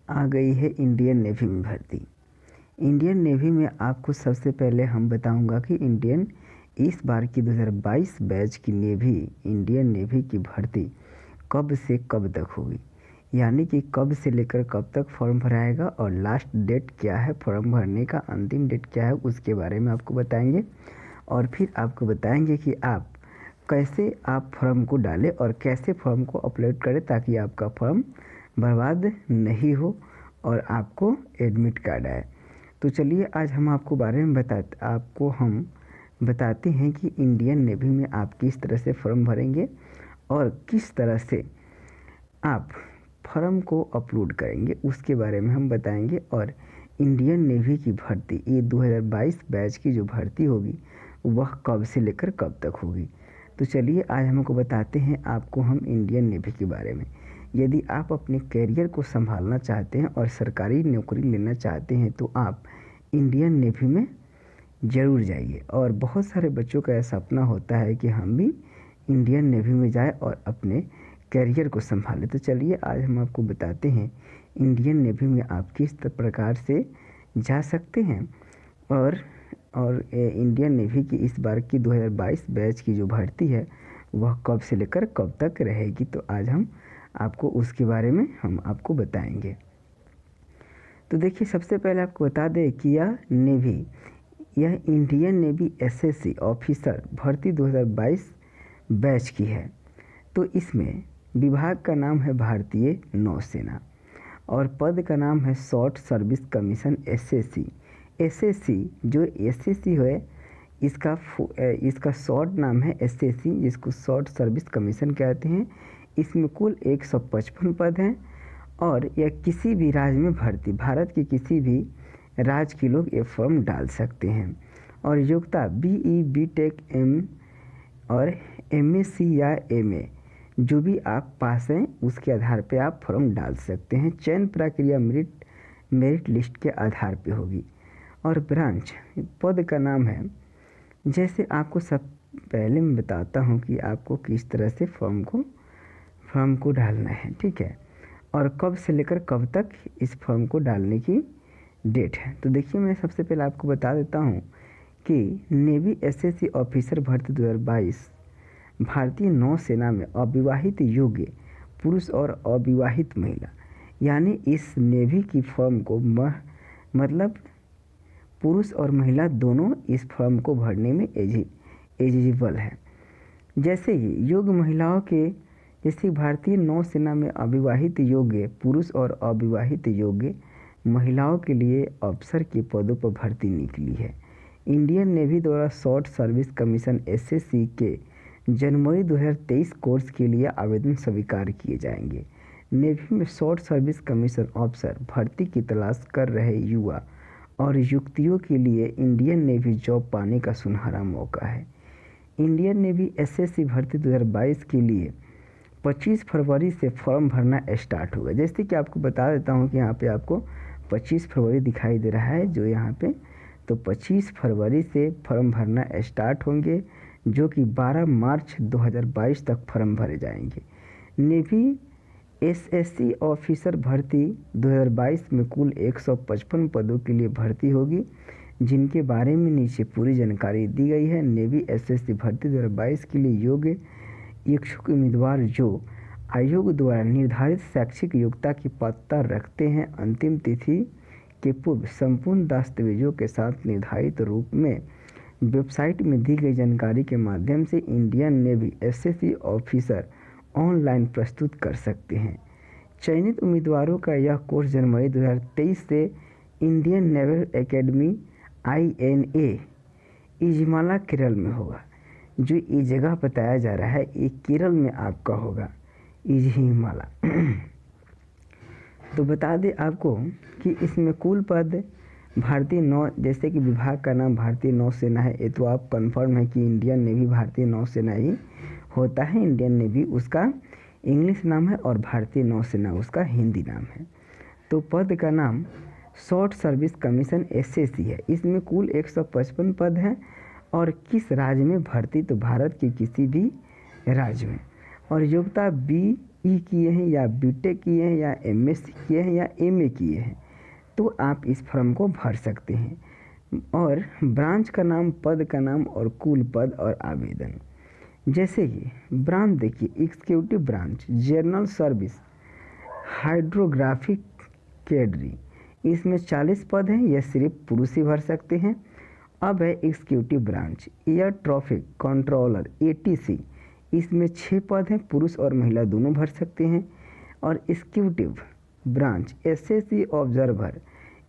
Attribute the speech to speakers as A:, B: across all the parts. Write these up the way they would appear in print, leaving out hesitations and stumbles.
A: आ गई है Indian navy में भर्ती। इंडियन नेवी में आपको सबसे पहले हम बताऊंगा कि इस बार की 2022 बैच की इंडियन नेवी की भर्ती कब से कब तक होगी, यानी कि कब से लेकर कब तक फॉर्म भराएगा और लास्ट डेट क्या है, फॉर्म भरने का अंतिम डेट क्या है, उसके बारे में आपको बताएंगे। और फिर आपको बताएंगे कि आप कैसे आप फॉर्म को डालें और कैसे फॉर्म को अपलोड करें ताकि आपका फॉर्म बर्बाद नहीं हो और आपको एडमिट कार्ड आए। तो चलिए आज हम आपको हम बताते हैं कि इंडियन नेवी में आप किस तरह से फॉर्म भरेंगे और किस तरह से आप फॉर्म को अपलोड करेंगे, उसके बारे में हम बताएंगे। और इंडियन नेवी की भर्ती, ये 2022 बैच की जो भर्ती होगी वह कब से लेकर कब तक होगी। तो चलिए आज हमको बताते हैं आपको हम इंडियन नेवी के बारे में। यदि आप अपने करियर को संभालना चाहते हैं और सरकारी नौकरी लेना चाहते हैं तो आप इंडियन नेवी में ज़रूर जाइए। और बहुत सारे बच्चों का ऐसा सपना होता है कि हम भी इंडियन नेवी में जाएं और अपने करियर को संभालें। तो चलिए आज हम आपको बताते हैं इंडियन नेवी में आप किस प्रकार से जा सकते हैं और इंडियन नेवी की इस बार की 2022 बैच की जो भर्ती है वह कब से लेकर कब तक रहेगी। तो आज हम आपको उसके बारे में हम आपको बताएंगे। तो देखिए सबसे पहले आपको बता दें कि यह इंडियन नेवी एसएससी ऑफिसर भर्ती 2022 बैच की है। तो इसमें विभाग का नाम है भारतीय नौसेना और पद का नाम है शॉर्ट सर्विस कमीशन एसएससी जो एसएससी है इसका शॉर्ट नाम है एसएससी, जिसको शॉर्ट सर्विस कमीशन कहते हैं। इसमें कुल 155 पद हैं और यह किसी भी राज्य में भर्ती, भारत के किसी भी राज्य के लोग ये फॉर्म डाल सकते हैं। और योग्यता बीई, बीटेक, एम और एमएससी या एमए जो भी आप पास हैं उसके आधार पे आप फॉर्म डाल सकते हैं। चयन प्रक्रिया मेरिट लिस्ट के आधार पे होगी। और ब्रांच पद का नाम है, जैसे आपको सब पहले मैं बताता हूँ कि आपको किस तरह से फॉर्म को डालना है, ठीक है, और कब से लेकर कब तक इस फॉर्म को डालने की डेट है। तो देखिए मैं सबसे पहले आपको बता देता हूँ कि नेवी एसएससी ऑफिसर भर्ती 2022 भारतीय नौसेना में अविवाहित योग्य पुरुष और अविवाहित महिला, यानी इस नेवी की फॉर्म को मतलब पुरुष और महिला दोनों इस फॉर्म को भरने में एलिजिबल है। जैसे ही योग्य महिलाओं के, जैसे भारतीय नौसेना में अविवाहित योग्य पुरुष और अविवाहित योग्य महिलाओं के लिए अफसर के पदों पर भर्ती निकली है। इंडियन नेवी द्वारा शॉर्ट सर्विस कमीशन एसएससी के जनवरी 2023 कोर्स के लिए आवेदन स्वीकार किए जाएंगे। नेवी में शॉर्ट सर्विस कमीशन अफसर भर्ती की तलाश कर रहे युवा और युवतियों के लिए इंडियन नेवी जॉब पाने का सुनहरा मौका है। इंडियन नेवी एसएससी भर्ती 2022 के लिए 25 फरवरी से फॉर्म भरना स्टार्ट होगा। जैसे कि आपको बता देता हूँ कि यहाँ पे आपको 25 फरवरी दिखाई दे रहा है जो यहाँ पे, तो 25 फरवरी से फॉर्म भरना स्टार्ट होंगे जो कि 12 मार्च 2022 तक फॉर्म भरे जाएंगे। नेवी एसएससी ऑफिसर भर्ती 2022 में कुल 155 पदों के लिए भर्ती होगी, जिनके बारे में नीचे पूरी जानकारी दी गई है। नेवी एसएससी भर्ती 2022 के लिए योग्य इच्छुक उम्मीदवार जो आयोग द्वारा निर्धारित शैक्षिक योग्यता की पात्रता रखते हैं, अंतिम तिथि के पूर्व संपूर्ण दस्तावेजों के साथ निर्धारित रूप में वेबसाइट में दी गई जानकारी के माध्यम से Indian navy SSC officer online प्रस्तुत कर सकते हैं। चयनित उम्मीदवारों का यह कोर्स जनवरी 2023 से Indian Naval Academy INA Ezhimala Kerala में होगा। जो ये जगह बताया जा रहा है ये केरल में आपका होगा, इजमाला। तो बता दें आपको कि इसमें कुल पद भारतीय नौ, जैसे कि विभाग का नाम भारतीय नौसेना है, ये तो आप कंफर्म है कि इंडियन नेवी भारतीय नौसेना ही होता है। इंडियन नेवी उसका इंग्लिश नाम है और भारतीय नौसेना उसका हिंदी नाम है। तो पद का नाम शॉर्ट सर्विस कमीशन एसएससी है। इसमें कुल 155 पद हैं और किस राज्य में भर्ती, तो भारत के किसी भी राज्य में। और योग्यता बीई किए हैं या बीटेक किए हैं या एमएससी किए हैं या एमए किए हैं तो आप इस फॉर्म को भर सकते हैं। और ब्रांच का नाम, पद का नाम और कुल पद और आवेदन। जैसे कि ब्रांच देखिए, executive branch, general service, hydrographic cadre, इसमें 40 पद हैं, यह सिर्फ पुरुष ही भर सकते हैं। अब है executive branch, air traffic controller ATC, इसमें 6 पद हैं, पुरुष और महिला दोनों भर सकते हैं। और एग्जीक्यूटिव ब्रांच एसएससी ऑब्जर्वर,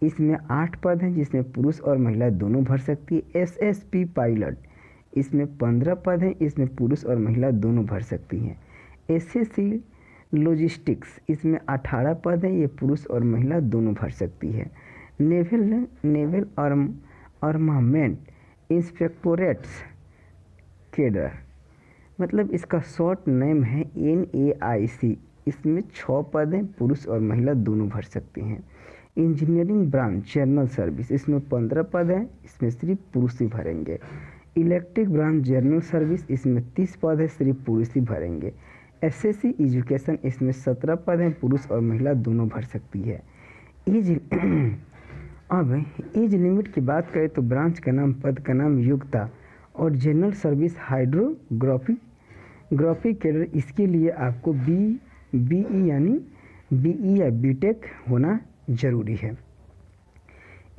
A: इसमें 8 पद हैं जिसमें पुरुष और महिला दोनों भर सकती है। एसएसपी पायलट, इसमें 15 पद हैं, इसमें पुरुष और महिला दोनों भर सकती हैं। एसएससी लॉजिस्टिक्स, इसमें 18 पद हैं, ये पुरुष और महिला दोनों भर सकती है। नेवल आर्मामेंट इंस्पेक्टोरेट्स केडर, मतलब इसका शॉर्ट नेम है NAIC, इसमें 6 पद हैं, पुरुष और महिला दोनों भर सकते हैं। इंजीनियरिंग ब्रांच जनरल सर्विस, इसमें 15 पद हैं, इसमें सिर्फ पुरुष ही भरेंगे। इलेक्ट्रिक ब्रांच जनरल सर्विस, इसमें 30 पद है, सिर्फ पुरुष ही भरेंगे। एसएससी एजुकेशन, इसमें 17 पद हैं, पुरुष और महिला दोनों भर सकती है। अब एज लिमिट की बात करें तो ब्रांच का नाम, पद का नाम, योग्यता और जनरल सर्विस हाइड्रोग्राफी कैडर, इसके लिए आपको बीई यानी बीई या बीटेक होना जरूरी है।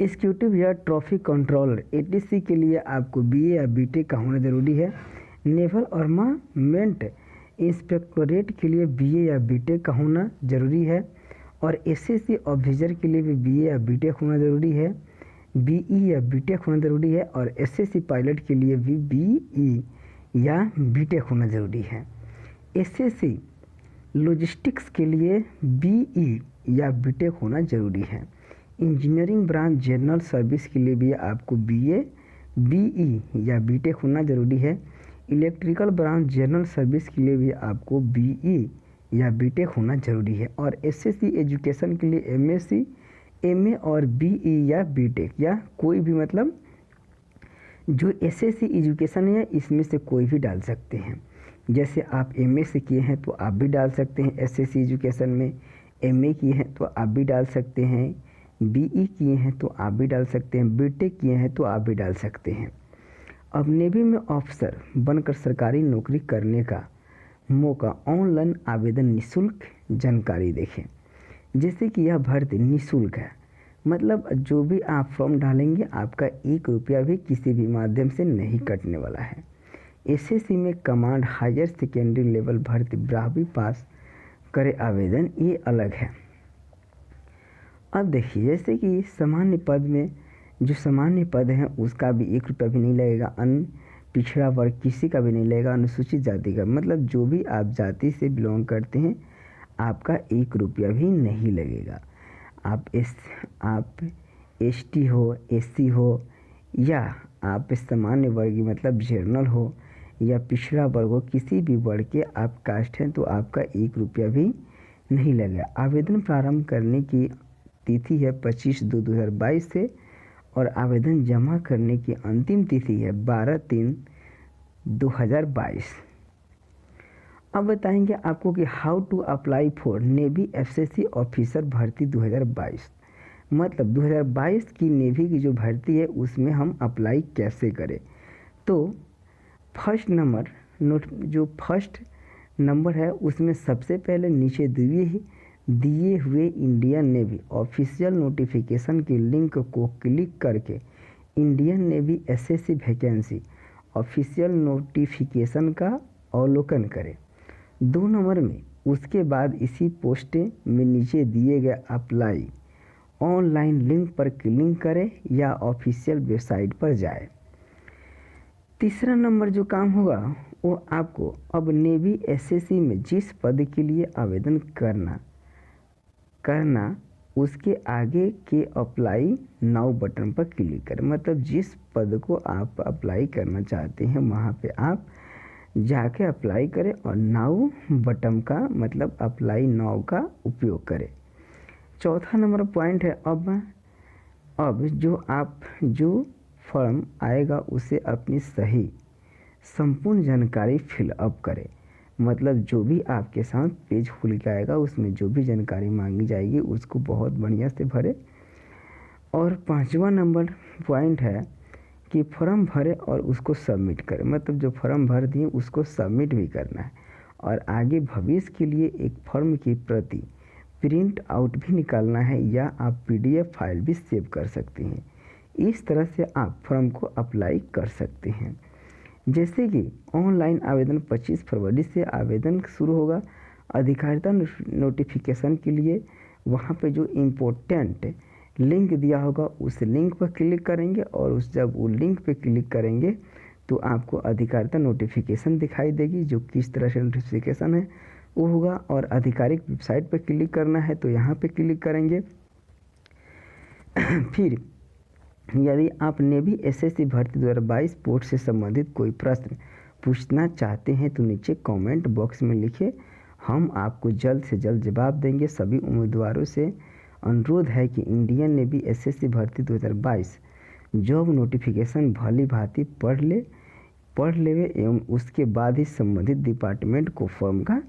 A: एग्जीक्यूटिव या ट्रैफिक कंट्रोलर एटीसी के लिए आपको बीए या बीटेक का होना जरूरी है। नेवल आर्मामेंट इंस्पेक्टोरेट के लिए बीए या बीटेक का होना जरूरी है। और एसएससी ऑफिसर के लिए भी बीए या बीटेक होना ज़रूरी है, बीई या बीटेक होना ज़रूरी है। और एसएससी पायलट के लिए भी बीई या बीटेक होना ज़रूरी है। एसएससी लॉजिस्टिक्स के लिए बीई या बीटेक होना ज़रूरी है। इंजीनियरिंग ब्रांच जनरल सर्विस के लिए भी आपको बीई या बीटेक होना ज़रूरी है। इलेक्ट्रिकल ब्रांच जनरल सर्विस के लिए भी आपको बीई या बीटेक होना ज़रूरी है। और एसएससी एजुकेशन के लिए एमएससी, एमए और बीई या बीटेक या कोई भी, मतलब जो एसएससी एजुकेशन है इसमें से कोई भी डाल सकते हैं। जैसे आप एमए से किए हैं तो आप भी डाल सकते हैं एसएससी एजुकेशन में, एमए किए हैं तो आप भी डाल सकते हैं, बीई किए हैं तो आप भी डाल सकते हैं, बीटेक किए हैं तो आप भी डाल सकते हैं। अब नेवी में ऑफिसर बनकर सरकारी नौकरी करने का मौका, ऑनलाइन आवेदन निःशुल्क, जानकारी देखें। जैसे कि यह भर्ती निःशुल्क है, मतलब जो भी आप फॉर्म डालेंगे आपका 1 रुपया भी किसी भी माध्यम से नहीं कटने वाला है। एसएससी में कमांड हायर सेकेंडरी लेवल भर्ती 12वीं पास करे आवेदन, ये अलग है। अब देखिए, जैसे कि सामान्य पद में जो सामान्य पद हैं उसका भी 1 रुपया भी नहीं लगेगा, अन्य पिछड़ा वर्ग किसी का भी नहीं लगेगा, अनुसूचित जाति का, मतलब जो भी आप जाति से बिलोंग करते हैं आपका 1 रुपया भी नहीं लगेगा। आप एसटी हो, एससी हो या आप सामान्य वर्ग मतलब जनरल हो या पिछड़ा वर्ग हो, किसी भी वर्ग के आप कास्ट हैं तो आपका 1 रुपया भी नहीं लगेगा। आवेदन प्रारंभ करने की तिथि है 25/2/2022 से और आवेदन जमा करने की अंतिम तिथि है 12/3/2022। अब बताएंगे आपको कि how to apply for navy SSC officer भर्ती 2022, मतलब 2022 की नेवी की जो भर्ती है उसमें हम अप्लाई कैसे करें। तो फर्स्ट नंबर है उसमें सबसे पहले नीचे दिए हुए इंडियन नेवी ऑफिशियल नोटिफिकेशन की लिंक को क्लिक करके Indian navy SSC vacancy official notification का अवलोकन करें। 2 नंबर में उसके बाद इसी पोस्ट में नीचे दिए गए अप्लाई ऑनलाइन लिंक पर क्लिक करें या ऑफिशियल वेबसाइट पर जाएं। तीसरा नंबर जो काम होगा वो आपको अब नेवी एसएससी में जिस पद के लिए आवेदन करना उसके आगे के अप्लाई नाउ बटन पर क्लिक करें, मतलब जिस पद को आप अप्लाई करना चाहते हैं वहाँ पे आप जाके अप्लाई करें और नाउ बटन का मतलब अप्लाई नाउ का उपयोग करें। चौथा नंबर पॉइंट है अब जो फॉर्म आएगा उसे अपनी सही संपूर्ण जानकारी फिलअप करें, मतलब जो भी आपके साथ पेज खुल के आएगा उसमें जो भी जानकारी मांगी जाएगी उसको बहुत बढ़िया से भरें। और 5वां नंबर पॉइंट है कि फॉर्म भरें और उसको सबमिट करें, मतलब जो फॉर्म भर दिए उसको सबमिट भी करना है। और आगे भविष्य के लिए एक फॉर्म की प्रति प्रिंट आउट भी निकालना है या आप पीडीएफ फाइल भी सेव कर सकते हैं। इस तरह से आप फॉर्म को अप्लाई कर सकते हैं। जैसे कि ऑनलाइन आवेदन 25 फरवरी से आवेदन शुरू होगा। अधिकारिता नोटिफिकेशन के लिए वहाँ पे जो इम्पोर्टेंट लिंक दिया होगा उस लिंक पर क्लिक करेंगे और जब वो लिंक पे क्लिक करेंगे तो आपको अधिकारिता नोटिफिकेशन दिखाई देगी, जो किस तरह से नोटिफिकेशन है वो होगा। और आधिकारिक वेबसाइट पर क्लिक करना है तो यहाँ पे क्लिक करेंगे। फिर यदि आप नेवी एसएससी भर्ती 2022 पोस्ट से संबंधित कोई प्रश्न पूछना चाहते हैं तो नीचे कमेंट बॉक्स में लिखें, हम आपको जल्द से जल्द जवाब देंगे। सभी उम्मीदवारों से अनुरोध है कि इंडियन नेवी एसएससी भर्ती 2022 जॉब नोटिफिकेशन भली भांति पढ़ लेवे एवं उसके बाद ही संबंधित डिपार्टमेंट को फॉर्म का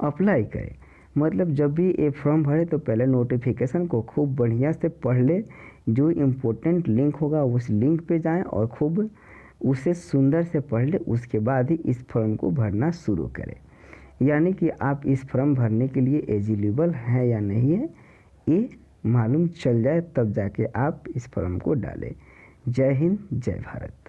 A: अप्लाई करें। मतलब जब भी ये फॉर्म भरे तो पहले नोटिफिकेशन को खूब बढ़िया से पढ़ ले, जो इम्पोर्टेंट लिंक होगा उस लिंक पे जाएं और खूब उसे सुंदर से पढ़ ले, उसके बाद ही इस फॉर्म को भरना शुरू करें। यानी कि आप इस फॉर्म भरने के लिए एलिजिबल हैं या नहीं है ये मालूम चल जाए, तब जाके आप इस फॉर्म को डालें। जय हिंद, जय भारत।